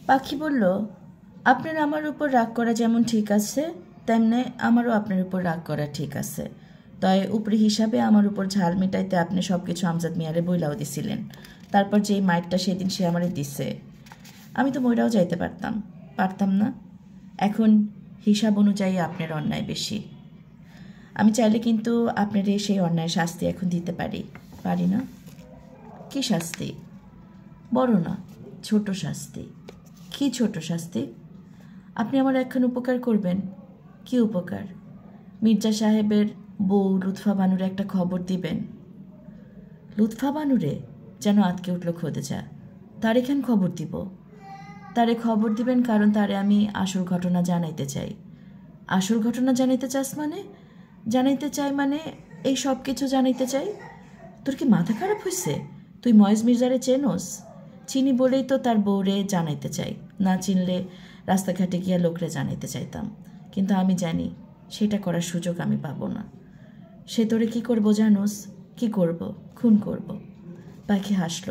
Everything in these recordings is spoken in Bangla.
পাখি বলল, আপনার আমার উপর রাগ করা যেমন ঠিক আছে, তেমনি আমারও আপনার উপর রাগ করা ঠিক আছে। তাই উপরি হিসাবে আমার উপর ঝাল মিটাইতে আপনি সব কিছু আমজাদ মিয়ারে বইলাও দিছিলেন। তারপর যেই মাইটটা সেদিন সে আমারে দিছে, আমি তো মইরাও যাইতে পারতাম না। এখন হিসাব অনুযায়ী আপনার অন্যায় বেশি। আমি চাইলে কিন্তু আপনার সেই অন্যায় শাস্তি এখন দিতে পারি না? কি শাস্তি? বড় না, ছোট শাস্তি। কি ছোট শাস্তি? আপনি আমার একখান উপকার করবেন। কি উপকার? মির্জা সাহেবের বউ লুৎফা বানুরে একটা খবর দিবেন। লুৎফা বানুরে? যেন আটকে উঠল খোদেজা। তার এখান খবর দিব? তারে খবর দিবেন কারণ তারে আমি আসল ঘটনা জানাইতে চাই। আসল ঘটনা জানাইতে চাস মানে? জানাইতে চাই মানে এই সব কিছু জানাইতে চাই। তোর কি মাথা খারাপ হয়েছে? তুই ময়েজ মির্জারে চেনোস? চিনি বলেই তো তার বউরে জানাইতে চাই। না চিনলে রাস্তাঘাটে গিয়া লোকরে জানাইতে চাইতাম। কিন্তু আমি জানি সেটা করার সুযোগ আমি পাবো না। সে তোরে কি করবো জানোস? কি করব? খুন করব। পাখি হাসল।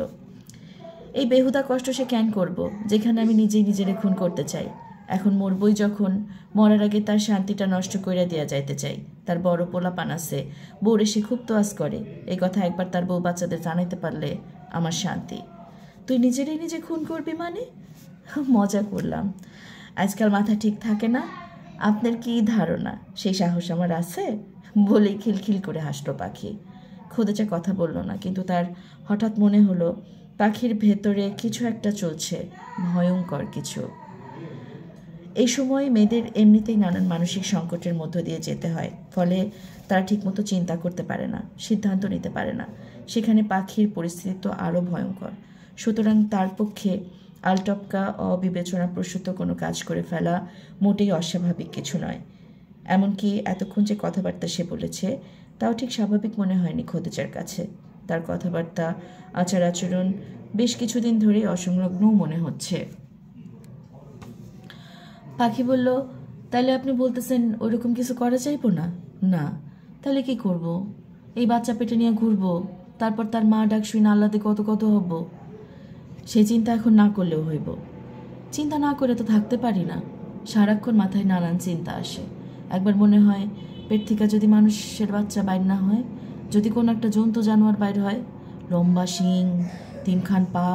এই বেহুদা কষ্ট সে কেন করব, যেখানে আমি নিজেই নিজেরে খুন করতে চাই। এখন মরবই যখন, মরার আগে তার শান্তিটা নষ্ট কইরা দিয়া যাইতে চাই। তার বড় পোলাপান আছে, বউরে সে খুব তোয়াজ করে। এই কথা একবার তার বউ বাচ্চাদের জানাইতে পারলে আমার শান্তি। তুই নিজেরই নিজে খুন করবি মানে? মজা করলাম। আজকাল মাথা ঠিক থাকে না। আপনার কি ধারণা সেই সাহস আমার আছে? বলেই খিলখিল করে হাসল পাখি। খোদেজা কথা বলল না, কিন্তু তার হঠাৎ মনে হলো পাখির ভেতরে কিছু একটা চলছে, ভয়ঙ্কর কিছু। এই সময় মেয়েদের এমনিতেই নানান মানসিক সংকটের মধ্য দিয়ে যেতে হয়, ফলে তারা ঠিকমতো চিন্তা করতে পারে না, সিদ্ধান্ত নিতে পারে না। সেখানে পাখির পরিস্থিতি তো আরও ভয়ঙ্কর। সুতরাং তার পক্ষে আলটপকা অবিবেচনাপ্রসূত কোনো কাজ করে ফেলা মোটেই অস্বাভাবিক কিছু নয়। এমনকি এতক্ষণ যে কথাবার্তা সে বলেছে তাও ঠিক স্বাভাবিক মনে হয়নি খোদেজার কাছে। তার কথাবার্তা, আচার আচরণ বেশ কিছুদিন ধরেই অসংলগ্নও মনে হচ্ছে। পাখি বলল, তাহলে আপনি বলতেছেন ওইরকম কিছু করা চাইবো না? না। তাহলে কি করব? এই বাচ্চা পেটে নিয়ে ঘুরবো, তারপর তার মা ডাক শুনে আল্লাদে কত কত হব। সে চিন্তা এখন না করলেও হইব। চিন্তা না করে তো থাকতে পারি না। সারাক্ষণ মাথায় নানান চিন্তা আসে। একবার মনে হয় পেট থেকে যদি মানুষের বাচ্চা বাইর না হয়, যদি কোনো একটা জন্তু জানোয়ার বাইর হয়, লম্বা শিং, 3খান পা,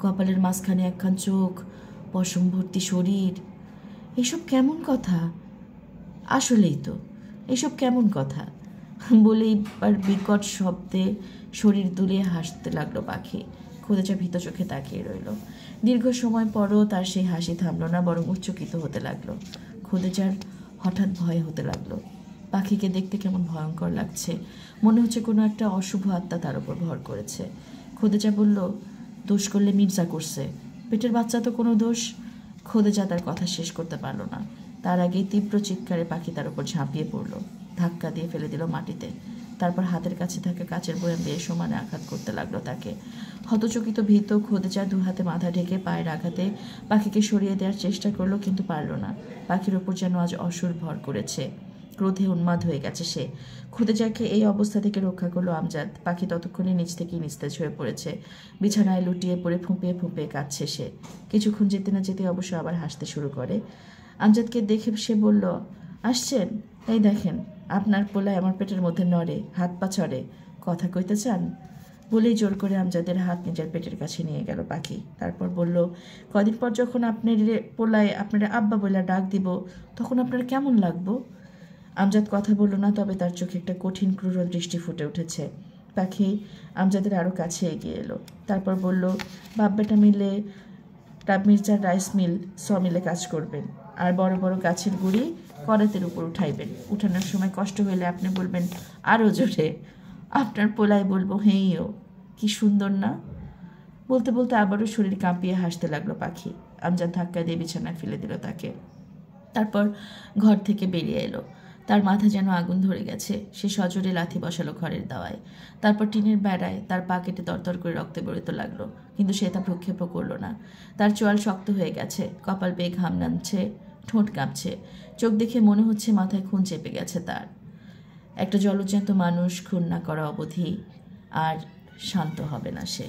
কপালের মাঝখানে 1খান চোখ, পশম ভর্তি শরীর, এসব কেমন কথা? আসলেই তো এসব কেমন কথা বলেই বিকট শব্দে শরীর দুলিয়ে হাসতে লাগলো পাখি। খোদেজা ভীত চোখে তাকিয়ে রইল। দীর্ঘ সময় পরও তার সেই হাসি থামল না, বরং উচ্চকিত হতে লাগলো। খোদেজার হঠাৎ ভয় হতে লাগলো। পাখিকে দেখতে কেমন ভয়ঙ্কর লাগছে, মনে হচ্ছে কোনো একটা অশুভ আত্মা তার উপর ভর করেছে। খোদেজা বলল, দোষ করলে মির্জা করছে, পেটের বাচ্চা তো কোনো দোষ। খোদেজা তার কথা শেষ করতে পারল না। তার আগেই তীব্র চিৎকারে পাখি তার উপর ঝাঁপিয়ে পড়ল, ধাক্কা দিয়ে ফেলে দিল মাটিতে। তারপর হাতের কাছে থাকা কাচের বয়াম দিয়ে সমানে আঘাত করতে লাগলো তাকে। হতচকিত ভীত খোদেজা 2 হাতে মাথা ঢেকে পায়ের আঘাতে পাখিকে সরিয়ে দেওয়ার চেষ্টা করলো, কিন্তু পারল না। পাখির ওপর যেন আজ অসুর ভর করেছে। ক্রোধে উন্মাদ হয়ে গেছে সে। খোদেজাকে এই অবস্থা থেকে রক্ষা করলো আমজাদ। পাখি ততক্ষণে নিচ থেকেই নিস্তেজ হয়ে পড়েছে। বিছানায় লুটিয়ে পড়ে ফুঁপিয়ে ফুঁপিয়ে কাঁদছে সে। কিছুক্ষণ যেতে না যেতে অবশ্য আবার হাসতে শুরু করে। আমজাদকে দেখে সে বলল, আসছেন? এই দেখেন, আপনার পোলায় আমার পেটের মধ্যে নড়ে, হাত পা চড়ে। কথা কইতে চান? বলেই জোর করে আমজাদের হাত নিজের পেটের কাছে নিয়ে গেল পাখি। তারপর বলল, কদিন পর যখন আপনার পোলায় আপনার আব্বা বলে ডাক দিব, তখন আপনার কেমন লাগবো? আমজাদ কথা বলল না, তবে তার চোখে একটা কঠিন ক্রূর দৃষ্টি ফুটে উঠেছে। পাখি আমজাদের আরও কাছে এগিয়ে এলো। তারপর বলল, বাপ বেটা মিলে মির্জার রাইস মিল মিলে কাজ করবেন, আর বড় বড় গাছের গুঁড়ি করাতের উপর উঠাইবেন। উঠানোর সময় কষ্ট হইলে আপনি বলবেন আরও জোরে। আপনার পোলায় বলবো, হেইও। কি সুন্দর না? বলতে বলতে আবারও শরীর কাঁপিয়ে হাসতে লাগলো পাখি। আমজাদ ধাক্কা দিয়ে বিছানায় ফেলে দিল তাকে। তারপর ঘর থেকে বেরিয়ে এলো। তার মাথা যেন আগুন ধরে গেছে। সে সজোরে লাথি বসালো ঘরের দাওয়ায়। তারপর টিনের বেড়ায় তার পা কেটে তরতর করে রক্তে বেরোতে লাগলো, কিন্তু সে তা ভ্রুক্ষেপও করল না। তার চোয়াল শক্ত হয়ে গেছে, কপাল বেয়ে ঘাম নামছে, ঠোঁট কাঁপছে। চোখ দেখে মনে হচ্ছে মাথায় খুন চেপে গেছে তার। একটা জলজ্যান্ত মানুষ খুন না করা অবধি আর শান্ত হবে না সে।